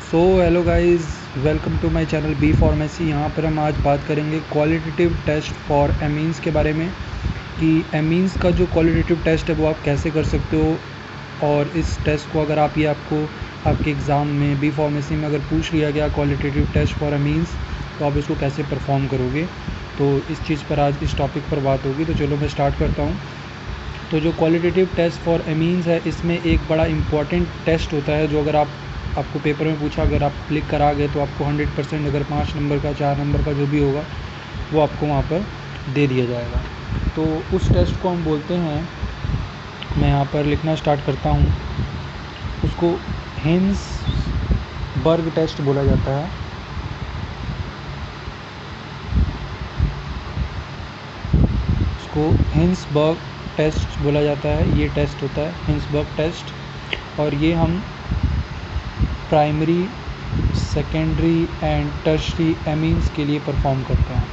Hello guys, welcome to my channel B pharmacy. यहाँ पर हम आज बात करेंगे क्वालिटेटिव टेस्ट फॉर एमीन्स के बारे में कि एमीन्स का जो क्वालिटेटिव टेस्ट है वो आप कैसे कर सकते हो। और इस टेस्ट को अगर आपको आपके एग्ज़ाम में बी फार्मेसी में अगर पूछ लिया गया क्वालिटेटिव टेस्ट फॉर एमीन्स तो आप इसको कैसे परफॉर्म करोगे। तो इस चीज़ पर आज इस टॉपिक पर बात होगी। तो चलो मैं स्टार्ट करता हूँ। तो जो क्वालिटेटिव टेस्ट फॉर एमीन्स है, इसमें एक बड़ा इम्पॉर्टेंट टेस्ट होता है जो अगर आपको पेपर में पूछा, अगर आप क्लिक करा गए तो आपको 100%, अगर 5 नंबर का 4 नंबर का जो भी होगा वो आपको वहाँ पर दे दिया जाएगा। तो उस टेस्ट को हम बोलते हैं, मैं यहाँ पर लिखना स्टार्ट करता हूँ, उसको हिंसबर्ग टेस्ट बोला जाता है। उसको हिंसबर्ग टेस्ट बोला जाता है। ये टेस्ट होता है हिंसबर्ग टेस्ट, और ये हम primary, secondary and tertiary amines के लिए परफॉर्म करते हैं।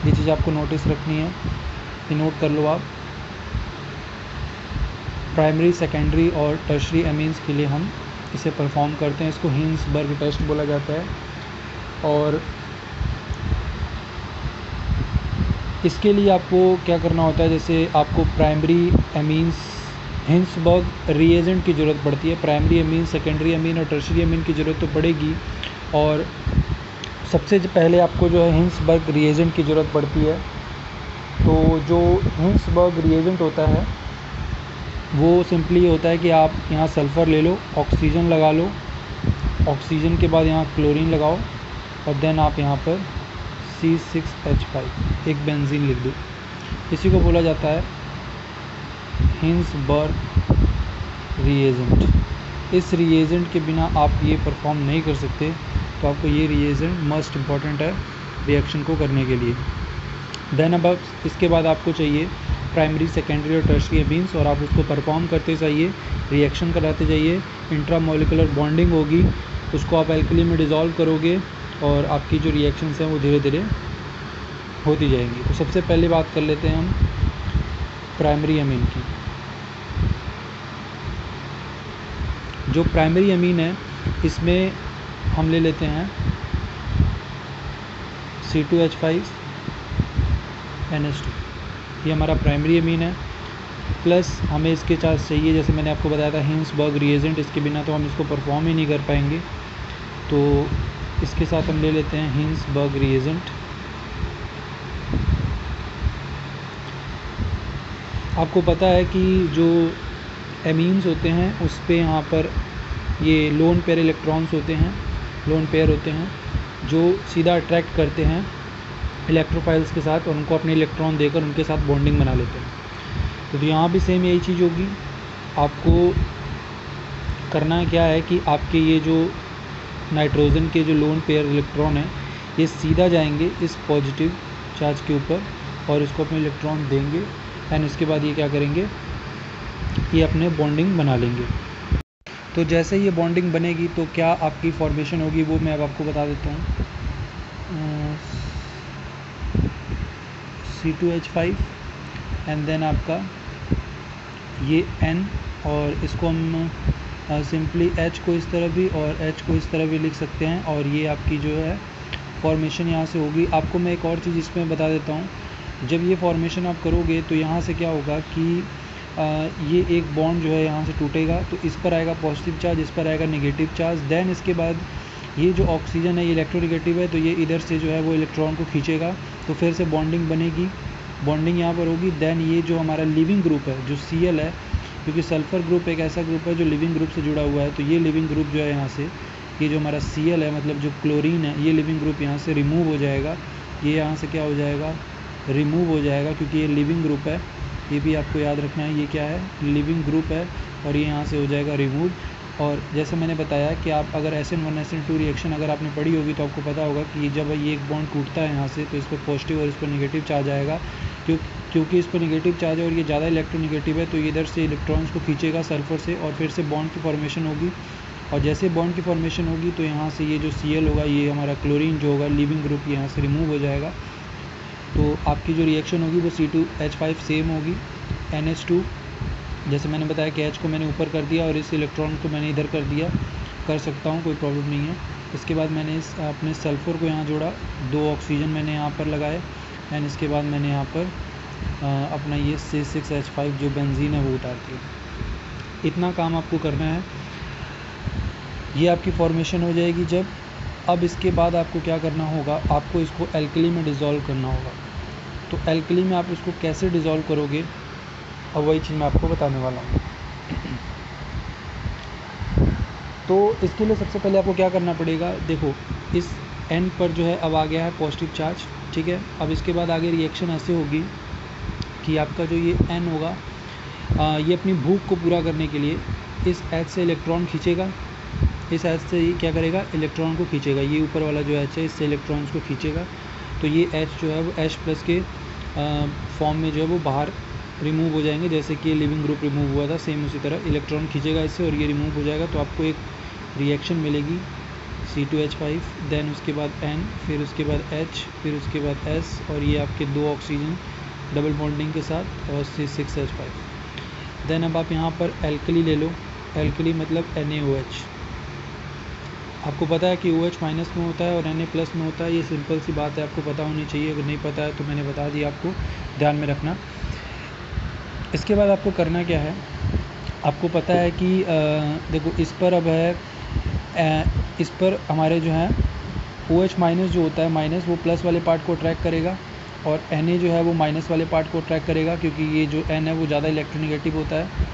ये चीज़ आपको नोटिस रखनी है, ये नोट कर लो आप। प्राइमरी, सेकेंडरी और टर्शरी एमीन्स के लिए हम इसे परफॉर्म करते हैं। इसको हिंसबर्ग टेस्ट बोला जाता है। और इसके लिए आपको क्या करना होता है, जैसे आपको प्राइमरी एमीन्स हिंसबर्ग रिएजेंट की ज़रूरत पड़ती है। प्राइमरी एमीन, सेकेंडरी एमीन और टर्शरी एमीन की ज़रूरत तो पड़ेगी। और सबसे पहले आपको जो है हिंसबर्ग रिएजेंट की ज़रूरत पड़ती है। तो जो हिंसबर्ग रिएजेंट होता है वो सिंपली होता है कि आप यहाँ सल्फ़र ले लो, ऑक्सीजन लगा लो, ऑक्सीजन के बाद यहाँ क्लोरीन लगाओ और देन आप यहाँ पर C6H5 एक बेंजीन लिख दो। इसी को बोला जाता है हिंसबर्ग रिएजेंट। इस रिएजेंट के बिना आप ये परफॉर्म नहीं कर सकते। तो आपको ये रिएजेंट मस्ट इम्पॉर्टेंट है रिएक्शन को करने के लिए। देन अब इसके बाद आपको चाहिए प्राइमरी, सेकेंडरी और टर्शरी एमीन्स, और आप उसको परफॉर्म करते जाइए, रिएक्शन कराते जाइए। इंट्रामोलिकुलर बॉन्डिंग होगी, उसको आप एल्कली में डिज़ोल्व करोगे और आपकी जो रिएक्शंस हैं वो धीरे धीरे होती जाएंगी। तो सबसे पहले बात कर लेते हैं हम प्राइमरी एमीन की। जो प्राइमरी एमीन है इसमें हम ले लेते हैं C2H5 NH2, ये हमारा प्राइमरी एमीन है। प्लस हमें इसके चार्ज चाहिए, जैसे मैंने आपको बताया था हिंसबर्ग रिएजेंट, इसके बिना तो हम इसको परफॉर्म ही नहीं कर पाएंगे। तो इसके साथ हम ले लेते हैं हिंसबर्ग रिएजेंट। आपको पता है कि जो एमीन्स होते हैं उस पे यहाँ पर ये लोन पेयर इलेक्ट्रॉन्स होते हैं, लोन पेयर होते हैं जो सीधा अट्रैक्ट करते हैं इलेक्ट्रोफाइल्स के साथ और उनको अपने इलेक्ट्रॉन देकर उनके साथ बॉन्डिंग बना लेते हैं। तो यहाँ भी सेम यही चीज़ होगी। आपको करना क्या है कि आपके ये जो नाइट्रोजन के जो लोन पेयर इलेक्ट्रॉन है ये सीधा जाएंगे इस पॉजिटिव चार्ज के ऊपर और इसको अपने इलेक्ट्रॉन देंगे एंड उसके बाद ये क्या करेंगे, ये अपने बॉन्डिंग बना लेंगे। तो जैसे ये बॉन्डिंग बनेगी तो क्या आपकी फॉर्मेशन होगी वो मैं अब आपको बता देता हूँ। C2H5 एंड देन आपका ये N, और इसको हम सिंपली H को इस तरह भी और H को इस तरह भी लिख सकते हैं। और ये आपकी जो है फॉर्मेशन यहाँ से होगी। आपको मैं एक और चीज़ इसमें बता देता हूँ, जब ये फॉर्मेशन आप करोगे तो यहाँ से क्या होगा कि ये एक बॉन्ड जो है यहाँ से टूटेगा, तो इस पर आएगा पॉजिटिव चार्ज, इस पर आएगा नेगेटिव चार्ज। देन इसके बाद ये जो ऑक्सीजन है ये इलेक्ट्रोनेगेटिव है, तो ये इधर से जो है वो इलेक्ट्रॉन को खींचेगा, तो फिर से बॉन्डिंग बनेगी, बॉन्डिंग यहाँ पर होगी। देन ये जो हमारा लिविंग ग्रुप है जो Cl है, क्योंकि सल्फ़र ग्रुप एक ऐसा ग्रुप है जो लिविंग ग्रुप से जुड़ा हुआ है, तो ये लिविंग ग्रुप जो है यहाँ से, ये जो हमारा Cl है मतलब जो क्लोरीन है, ये लिविंग ग्रुप यहाँ से रिमूव हो जाएगा। ये यहाँ से क्या हो जाएगा, रिमूव हो जाएगा, क्योंकि ये लिविंग ग्रुप है। ये भी आपको याद रखना है, ये क्या है, लिविंग ग्रुप है, और ये यहाँ से हो जाएगा रिमूव। और जैसे मैंने बताया कि आप अगर SN1 SN2 रिएक्शन अगर आपने पढ़ी होगी तो आपको पता होगा कि जब ये एक बॉन्ड टूटता है यहाँ से तो इस पर पॉजिटिव और इस पर नेगेटिव चार्ज आएगा। क्योंकि इस पर नेगेटिव चार्ज है और ये ज़्यादा इलेक्ट्रोनेगेटिव है, तो ये इधर से इलेक्ट्रॉन्स को खींचेगा सल्फर से और फिर से बॉन्ड की फॉर्मेशन होगी। और जैसे बॉन्ड की फॉर्मेशन होगी तो यहाँ से ये जो Cl होगा, ये हमारा क्लोरीन जो होगा लिविंग ग्रुप, यहाँ से रिमूव हो जाएगा। तो आपकी जो रिएक्शन होगी वो C2H5 सेम होगी। NH2 जैसे मैंने बताया कि H को मैंने ऊपर कर दिया और इस इलेक्ट्रॉन को मैंने इधर कर दिया, कर सकता हूँ, कोई प्रॉब्लम नहीं है। इसके बाद मैंने इस अपने सल्फ़र को यहाँ जोड़ा, 2 ऑक्सीजन मैंने यहाँ पर लगाए एंड इसके बाद मैंने यहाँ पर अपना ये C6H5 जो बेंजीन है वो उतार दिया। इतना काम आपको करना है। ये आपकी फॉर्मेशन हो जाएगी जब। अब इसके बाद आपको क्या करना होगा, आपको इसको एल्कली में डिज़ोल्व करना होगा। तो एल्कली में आप इसको कैसे डिज़ोल्व करोगे, अब वही चीज़ मैं आपको बताने वाला हूँ। तो इसके लिए सबसे पहले आपको क्या करना पड़ेगा, देखो इस N पर जो है अब आ गया है पॉजिटिव चार्ज, ठीक है। अब इसके बाद आगे रिएक्शन ऐसे होगी कि आपका जो ये N होगा, ये अपनी भूख को पूरा करने के लिए इस H से इलेक्ट्रॉन खींचेगा, इस H से ये क्या करेगा, इलेक्ट्रॉन को खींचेगा। ये ऊपर वाला जो H है इससे इलेक्ट्रॉन्स को खींचेगा। तो ये H जो है वो H+ के फॉर्म में जो है वो बाहर रिमूव हो जाएंगे, जैसे कि लिविंग ग्रुप रिमूव हुआ था, सेम उसी तरह इलेक्ट्रॉन खींचेगा इससे और ये रिमूव हो जाएगा। तो आपको एक रिएक्शन मिलेगी C2H5, देन उसके बाद N, फिर उसके बाद H, फिर उसके बाद S और ये आपके 2 ऑक्सीजन डबल बॉन्डिंग के साथ और C6H5। देन अब आप यहाँ पर एल्कली ले लो, एल्कली मतलब NaOH। आपको पता है कि OH माइनस में होता है और Na प्लस में होता है, ये सिंपल सी बात है, आपको पता होनी चाहिए। अगर नहीं पता है तो मैंने बता दिया, आपको ध्यान में रखना। इसके बाद आपको करना क्या है, आपको पता है कि देखो इस पर अब है, इस पर हमारे जो है OH माइनस जो होता है, माइनस वो प्लस वाले पार्ट को अट्रैक्ट करेगा और Na जो है वो माइनस वाले पार्ट को अट्रैक्ट करेगा, क्योंकि ये जो N है वो ज़्यादा इलेक्ट्रोनेगेटिव होता है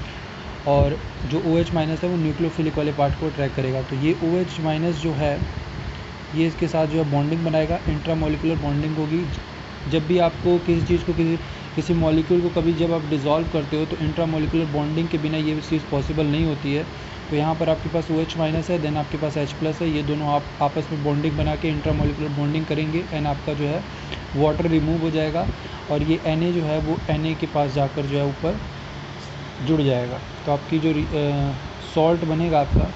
और जो OH माइनस है वो न्यूक्लियोफिलिक वाले पार्ट को अट्रैक्ट करेगा। तो ये OH माइनस जो है ये इसके साथ जो है बॉन्डिंग बनाएगा, इंट्रामोलिकुलर बॉन्डिंग होगी। जब भी आपको किसी चीज़ को किसी मॉलिक्यूल को कभी जब आप डिज़ोल्व करते हो तो इंट्रामोलिकुलर बॉन्डिंग के बिना ये चीज़ पॉसिबल नहीं होती है। तो यहाँ पर आपके पास OH माइनस है, देन आपके पास H+ है, ये दोनों आप आपस में बॉन्डिंग बना के इंट्रामोलिकुलर बॉन्डिंग करेंगे एंड आपका जो है वाटर रिमूव हो जाएगा और ये Na जो है वो Na के पास जाकर जो है ऊपर जुड़ जाएगा। तो आपकी जो सॉल्ट बनेगा आपका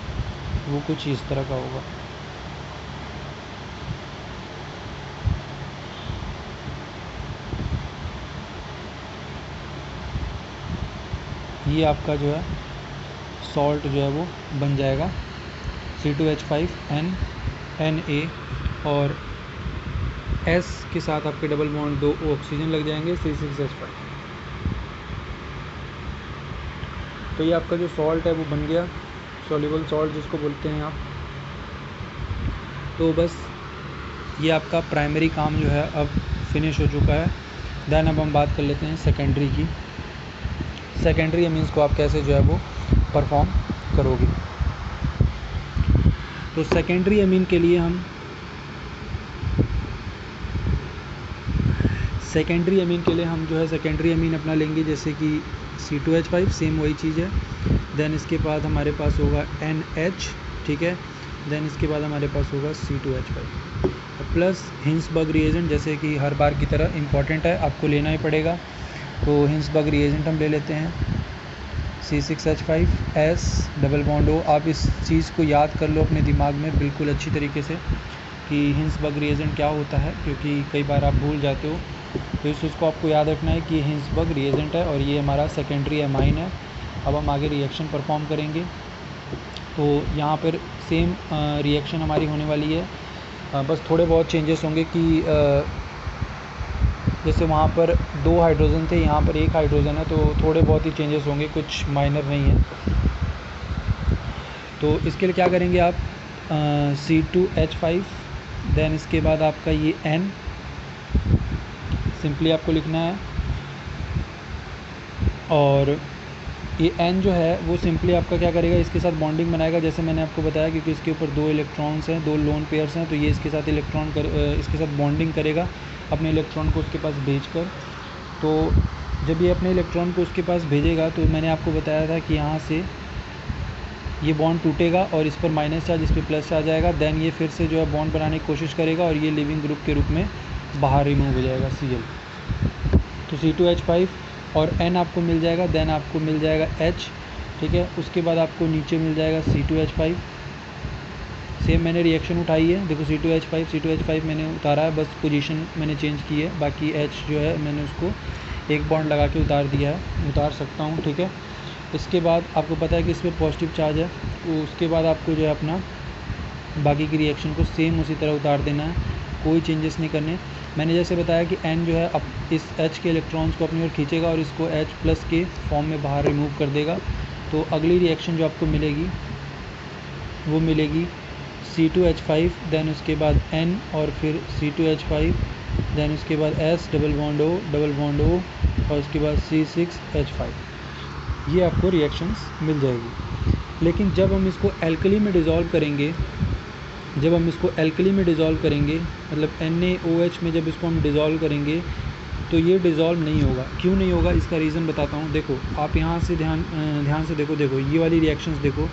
वो कुछ इस तरह का होगा। ये आपका जो है सॉल्ट जो है वो बन जाएगा C2H5 Na और S के साथ आपके डबल बॉन्ड 2 ऑक्सीजन लग जाएंगे C6H5। तो ये आपका जो सॉल्ट है वो बन गया, सॉल्युबल सॉल्ट जिसको बोलते हैं आप। तो बस ये आपका प्राइमरी काम जो है अब फिनिश हो चुका है। देन अब हम बात कर लेते हैं सेकेंडरी की। सेकेंडरी अमीन्स को आप कैसे जो है वो परफॉर्म करोगे। तो सेकेंडरी अमीन के लिए हम जो है सेकेंडरी अमीन अपना लेंगे, जैसे कि C2H5, सेम वही चीज़ है। देन इसके बाद हमारे पास होगा NH, ठीक है। देन इसके बाद हमारे पास होगा C2H5 प्लस हिंसबर्ग रिएजेंट, जैसे कि हर बार की तरह इम्पॉर्टेंट है, आपको लेना ही पड़ेगा। तो हिंसबर्ग रिएजेंट हम ले लेते हैं C6H5 S double bond O। आप इस चीज़ को याद कर लो अपने दिमाग में बिल्कुल अच्छी तरीके से कि हिंसबर्ग रिएजेंट क्या होता है, क्योंकि कई बार आप भूल जाते हो। तो इस चीज़ को आपको याद रखना है कि हिंसबर्ग रिएजेंट है और ये हमारा सेकेंडरी एमाइन है। अब हम आगे रिएक्शन परफॉर्म करेंगे। तो यहाँ पर सेम रिएक्शन हमारी होने वाली है, बस थोड़े बहुत चेंजेस होंगे कि जैसे वहाँ पर 2 हाइड्रोजन थे, यहाँ पर 1 हाइड्रोजन है, तो थोड़े बहुत ही चेंजेस होंगे, कुछ माइनर नहीं है। तो इसके लिए क्या करेंगे आप, C2H5, देन इसके बाद आपका ये N सिंपली आपको लिखना है और ये N जो है वो सिंपली आपका क्या करेगा, इसके साथ बॉन्डिंग बनाएगा, जैसे मैंने आपको बताया, क्योंकि इसके ऊपर 2 इलेक्ट्रॉन्स हैं, 2 लोन पेयर्स हैं, तो ये इसके साथ इसके साथ बॉन्डिंग करेगा अपने इलेक्ट्रॉन को उसके पास भेजकर। तो जब ये अपने इलेक्ट्रॉन को उसके पास भेजेगा तो मैंने आपको बताया था कि यहाँ से ये बॉन्ड टूटेगा और इस पर माइनस चार्ज, इस पर प्लस चार्ज आएगा। देन ये फिर से जो है बॉन्ड बनाने की कोशिश करेगा और ये लिविंग ग्रुप के रूप में बाहर रिमूव हो जाएगा Cl। तो C2H5 और N आपको मिल जाएगा, देन आपको मिल जाएगा H, ठीक है। उसके बाद आपको नीचे मिल जाएगा C2H5। सेम मैंने रिएक्शन उठाई है, देखो C2H5 मैंने उतारा है, बस पोजीशन मैंने चेंज की है, बाकी H जो है मैंने उसको एक बॉन्ड लगा के उतार दिया है, उतार सकता हूँ, ठीक है। इसके बाद आपको पता है कि इस पर पॉजिटिव चार्ज है, तो उसके बाद आपको जो है अपना बाकी की रिएक्शन को सेम उसी तरह उतार देना है, कोई चेंजेस नहीं करने। मैंने जैसे बताया कि N जो है अब इस H के इलेक्ट्रॉन्स को अपनी ओर खींचेगा और इसको H+ के फॉर्म में बाहर रिमूव कर देगा। तो अगली रिएक्शन जो आपको मिलेगी वो मिलेगी C2H5, देन उसके बाद N और फिर C2H5, देन उसके बाद S डबल बॉन्ड O और उसके बाद C6H5। ये आपको रिएक्शंस मिल जाएगी। लेकिन जब हम इसको एल्कली में डिज़ोल्व करेंगे, मतलब NaOH में जब इसको हम डिज़ोल्व करेंगे तो ये डिज़ोल्व नहीं होगा। क्यों नहीं होगा, इसका रीज़न बताता हूँ। देखो आप यहाँ से ध्यान से देखो ये वाली रिएक्शंस देखो,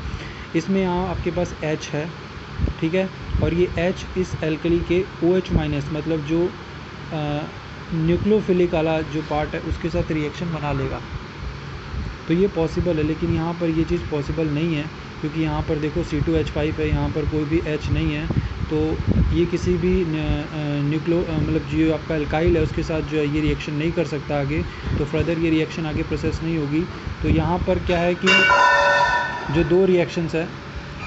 इसमें यहाँ आपके पास H है, ठीक है, और ये H इस एल्कली के OH- मतलब जो न्यूक्लियोफिलिक वाला जो पार्ट है उसके साथ रिएक्शन बना लेगा। तो ये पॉसिबल है, लेकिन यहाँ पर ये चीज़ पॉसिबल नहीं है, क्योंकि यहाँ पर देखो C2H5 है, यहाँ पर कोई भी H नहीं है, तो ये किसी भी मतलब जो आपका अल्काइल है उसके साथ जो है ये रिएक्शन नहीं कर सकता आगे, तो फर्दर ये रिएक्शन आगे प्रोसेस नहीं होगी। तो यहाँ पर क्या है कि जो दो रिएक्शंस है,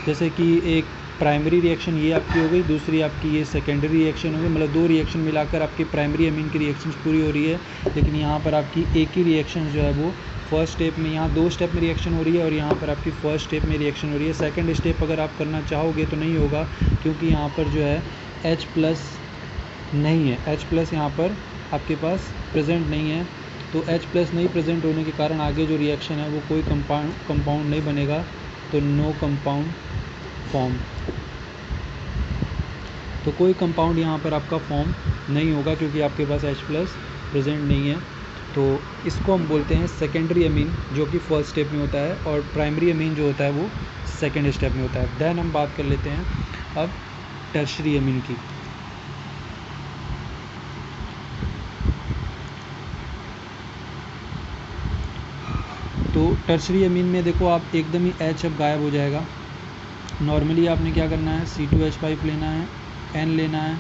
जैसे कि एक प्राइमरी रिएक्शन ये आपकी हो गई, दूसरी आपकी ये सेकेंडरी रिएक्शन हो गई, मतलब दो रिएक्शन मिलाकर आपकी प्राइमरी अमीन की रिएक्शंस पूरी हो रही है। लेकिन यहाँ पर आपकी एक ही रिएक्शन जो है वो फर्स्ट स्टेप में, यहाँ 2 स्टेप में रिएक्शन हो रही है और यहाँ पर आपकी फर्स्ट स्टेप में रिएक्शन हो रही है। सेकंड स्टेप अगर आप करना चाहोगे तो नहीं होगा, क्योंकि यहाँ पर जो है H+ नहीं है, H+ यहाँ पर आपके पास प्रेजेंट नहीं है। तो H+ नहीं प्रेजेंट होने के कारण आगे जो रिएक्शन है वो कोई कंपाउंड नहीं बनेगा, तो नो कंपाउंड फॉर्म। तो कोई कंपाउंड यहाँ पर आपका फॉर्म नहीं होगा क्योंकि आपके पास H+ प्रेजेंट नहीं है। तो इसको हम बोलते हैं सेकेंडरी अमीन, जो कि फर्स्ट स्टेप में होता है, और प्राइमरी अमीन जो होता है वो सेकेंड स्टेप में होता है। देन हम बात कर लेते हैं अब टर्शरी अमीन की। तो टर्शरी अमीन में देखो आप एकदम ही H अब गायब हो जाएगा। नॉर्मली आपने क्या करना है, C2H5 लेना है, N लेना है,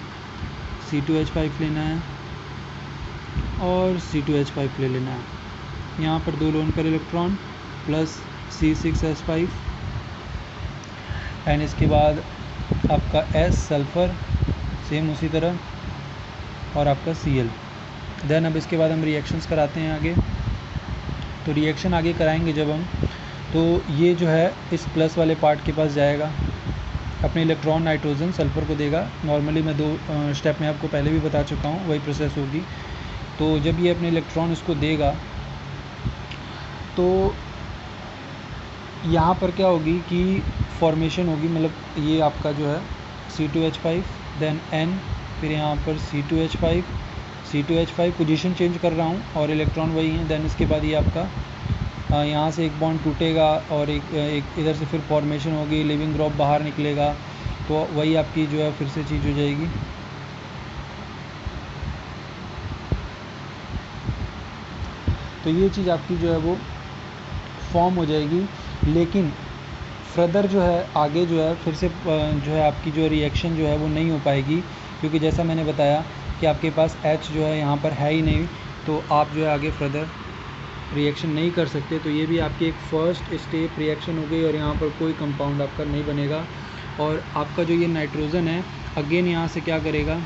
C2H5 लेना है और C2H5 ले लेना है। यहाँ पर 2 lone pair electron plus C6H5, and इसके बाद आपका S सल्फ़र सेम उसी तरह, और आपका Cl। देन अब इसके बाद हम रिएक्शंस कराते हैं आगे। तो रिएक्शन आगे कराएंगे जब हम, तो ये जो है इस प्लस वाले पार्ट के पास जाएगा, अपने इलेक्ट्रॉन नाइट्रोजन सल्फ़र को देगा। नॉर्मली मैं 2 स्टेप में आपको पहले भी बता चुका हूँ, वही प्रोसेस होगी। तो जब ये अपने इलेक्ट्रॉन इसको देगा तो यहाँ पर क्या होगी कि फॉर्मेशन होगी, मतलब ये आपका जो है C2H5 देन N, फिर यहाँ पर C2H5 पोजीशन चेंज कर रहा हूँ और इलेक्ट्रॉन वही है। देन इसके बाद ये आपका यहाँ से एक बॉन्ड टूटेगा और एक इधर से फिर फॉर्मेशन होगी, लिविंग ग्रुप बाहर निकलेगा, तो वही आपकी जो है फिर से चीज़ हो जाएगी। तो ये चीज़ आपकी जो है वो फॉर्म हो जाएगी। लेकिन फर्दर जो है आगे जो है फिर से जो है आपकी जो रिएक्शन जो है वो नहीं हो पाएगी, क्योंकि जैसा मैंने बताया कि आपके पास H जो है यहाँ पर है ही नहीं, तो आप जो है आगे फर्दर रिएक्शन नहीं कर सकते। तो ये भी आपकी एक फर्स्ट स्टेप रिएक्शन हो गई और यहाँ पर कोई कंपाउंड आपका नहीं बनेगा। और आपका जो ये नाइट्रोजन है अगेन यहाँ से क्या करेगा,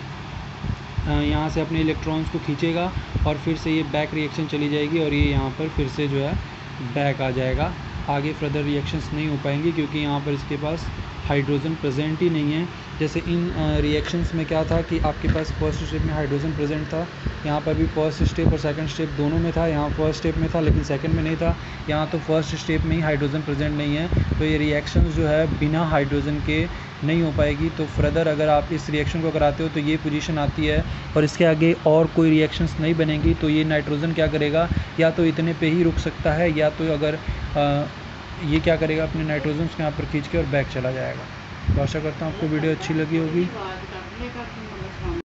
यहाँ से अपने इलेक्ट्रॉन्स को खींचेगा और फिर से ये बैक रिएक्शन चली जाएगी और ये यहाँ पर फिर से जो है बैक आ जाएगा। आगे फर्दर रिएक्शंस नहीं हो पाएंगी क्योंकि यहाँ पर इसके पास हाइड्रोजन प्रेजेंट ही नहीं है। जैसे इन रिएक्शंस में क्या था कि आपके पास फर्स्ट स्टेप में हाइड्रोजन प्रेजेंट था, यहाँ पर भी फर्स्ट स्टेप और सेकंड स्टेप दोनों में था। यहाँ फर्स्ट स्टेप में था लेकिन सेकंड में नहीं था, यहाँ तो फर्स्ट स्टेप में ही हाइड्रोजन प्रेजेंट नहीं है। तो ये रिएक्शंस जो है बिना हाइड्रोजन के नहीं हो पाएगी। तो फर्दर अगर आप इस रिएक्शन को कराते हो तो ये पोजीशन आती है और इसके आगे और कोई रिएक्शंस नहीं बनेंगी। तो ये नाइट्रोजन क्या करेगा, या तो इतने पे ही रुक सकता है, या तो अगर ये क्या करेगा अपने नाइट्रोजन को यहाँ पर खींच के और बैक चला जाएगा। तो आशा करता हूँ आपको वीडियो अच्छी लगी होगी।